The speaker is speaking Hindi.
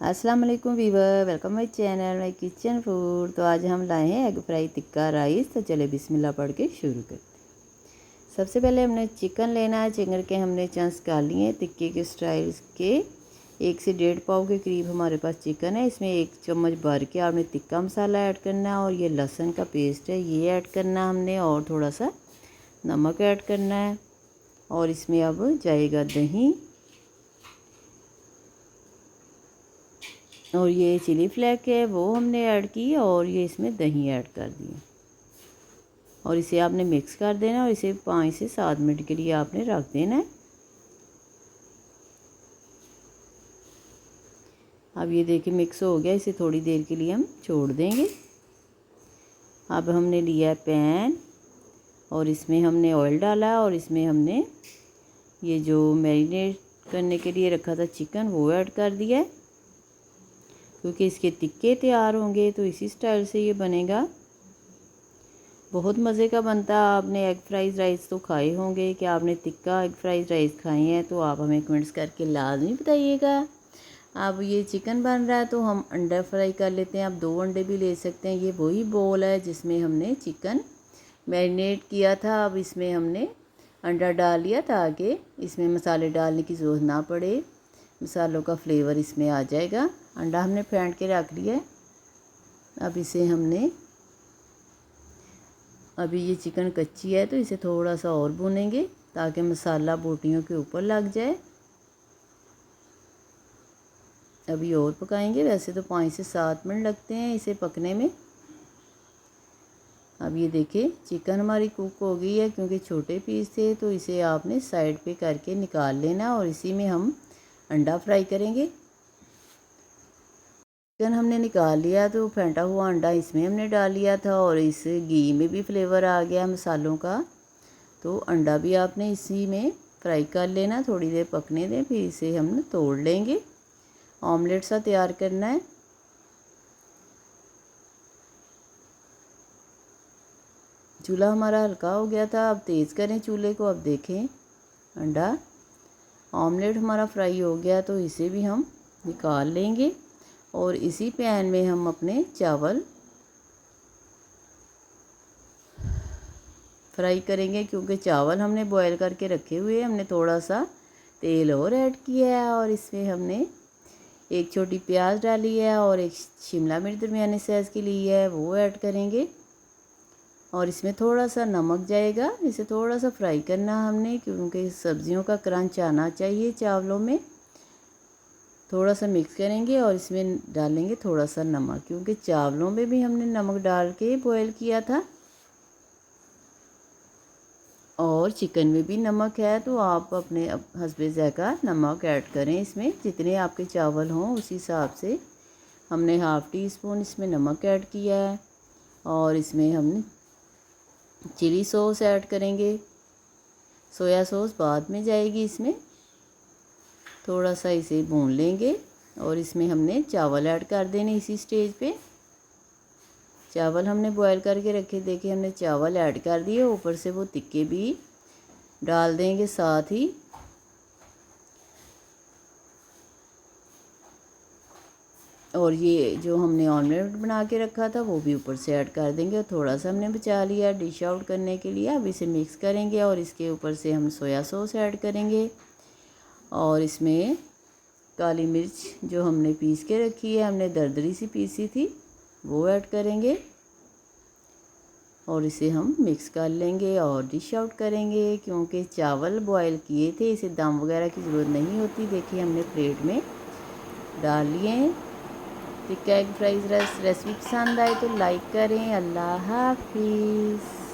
अस्सलाम वालेकुम viewer, welcome my channel my kitchen food. तो आज हम लाए हैं एग फ्राई टिक्का राइस। तो चले बिस्मिल्लाह पढ़ के शुरू करते हैं। सबसे पहले हमने चिकन लेना है। चिकन के हमने चंक्स काट लिए टिक्के के स्टाइल के। 1 से 1.5 पाव के करीब हमारे पास चिकन है। इसमें 1 चम्मच भर के आपने टिक्का मसाला ऐड करना है और ये लहसुन का पेस्ट है ये ऐड करना है हमने, और थोड़ा सा नमक ऐड करना है। और इसमें अब जाएगा दही, और ये चिली फ्लेक है वो हमने ऐड की, और ये इसमें दही ऐड कर दी और इसे आपने मिक्स कर देना और इसे 5 से 7 मिनट के लिए आपने रख देना है। अब ये देखिए मिक्स हो गया, इसे थोड़ी देर के लिए हम छोड़ देंगे। अब हमने लिया है पैन और इसमें हमने ऑयल डाला और इसमें हमने ये जो मैरिनेट करने के लिए रखा था चिकन वो ऐड कर दिया है, क्योंकि इसके टिक्के तैयार होंगे तो इसी स्टाइल से ये बनेगा। बहुत मज़े का बनता है। आपने एग फ्राइड राइस तो खाए होंगे, कि आपने टिक्का एग फ्राइड राइस खाए हैं तो आप हमें कमेंट्स करके लाजमी बताइएगा। अब ये चिकन बन रहा है तो हम अंडा फ्राई कर लेते हैं। आप 2 अंडे भी ले सकते हैं। ये वही बोल है जिसमें हमने चिकन मैरिनेट किया था। अब इसमें हमने अंडा डाल लिया ताकि इसमें मसाले डालने की ज़रूरत ना पड़े, मसालों का फ्लेवर इसमें आ जाएगा। अंडा हमने फेंट के रख लिया है। अब इसे हमने, अभी ये चिकन कच्ची है तो इसे थोड़ा सा और भूनेंगे ताकि मसाला बोटियों के ऊपर लग जाए। अभी और पकाएंगे। वैसे तो 5 से 7 मिनट लगते हैं इसे पकने में। अब ये देखिए चिकन हमारी कुक हो गई है, क्योंकि छोटे पीस थे तो इसे आपने साइड पे करके निकाल लेना और इसी में हम अंडा फ्राई करेंगे। चिकन हमने निकाल लिया तो फेंटा हुआ अंडा इसमें हमने डाल लिया था और इस घी में भी फ्लेवर आ गया मसालों का। तो अंडा भी आपने इसी में फ्राई कर लेना, थोड़ी देर पकने दें, फिर इसे हम तोड़ लेंगे। ऑमलेट सा तैयार करना है। चूल्हा हमारा हल्का हो गया था, अब तेज़ करें चूल्हे को। अब देखें अंडा ऑमलेट हमारा फ्राई हो गया तो इसे भी हम निकाल लेंगे और इसी पैन में हम अपने चावल फ्राई करेंगे, क्योंकि चावल हमने बॉईल करके रखे हुए हैं। हमने थोड़ा सा तेल और ऐड किया है और इसमें हमने 1 छोटी प्याज डाली है और 1 शिमला मिर्च दरमियाने साइज़ की ली है वो ऐड करेंगे। और इसमें थोड़ा सा नमक जाएगा। इसे थोड़ा सा फ्राई करना हमने, क्योंकि सब्जियों का क्रंच आना चाहिए चावलों में। थोड़ा सा मिक्स करेंगे और इसमें डालेंगे थोड़ा सा नमक, क्योंकि चावलों में भी हमने नमक डाल के बॉईल किया था और चिकन में भी नमक है। तो आप अपने हस्बे ज़ायक़ा नमक ऐड करें इसमें, जितने आपके चावल हों उस हिसाब से। हमने ½ टी स्पून इसमें नमक ऐड किया है और इसमें हमने चिली सॉस ऐड करेंगे। सोया सॉस बाद में जाएगी इसमें। थोड़ा सा इसे भून लेंगे और इसमें हमने चावल ऐड कर देने इसी स्टेज पे। चावल हमने बॉईल करके रखे, देखिए हमने चावल ऐड कर दिए। ऊपर से वो टिक्के भी डाल देंगे साथ ही। और ये जो हमने ऑमलेट बना के रखा था वो भी ऊपर से ऐड कर देंगे। और थोड़ा सा हमने बचा लिया डिश आउट करने के लिए। अब इसे मिक्स करेंगे और इसके ऊपर से हम सोया सॉस ऐड करेंगे और इसमें काली मिर्च जो हमने पीस के रखी है, हमने दरदरी सी पीसी थी, वो ऐड करेंगे और इसे हम मिक्स कर लेंगे और डिश आउट करेंगे। क्योंकि चावल बॉयल किए थे, इसे दम वगैरह की ज़रूरत नहीं होती। देखिए हमने प्लेट में डाल लिए हैं। Tikka egg fried rice recipe पसंद आए तो लाइक करें। अल्लाह हाफिज़।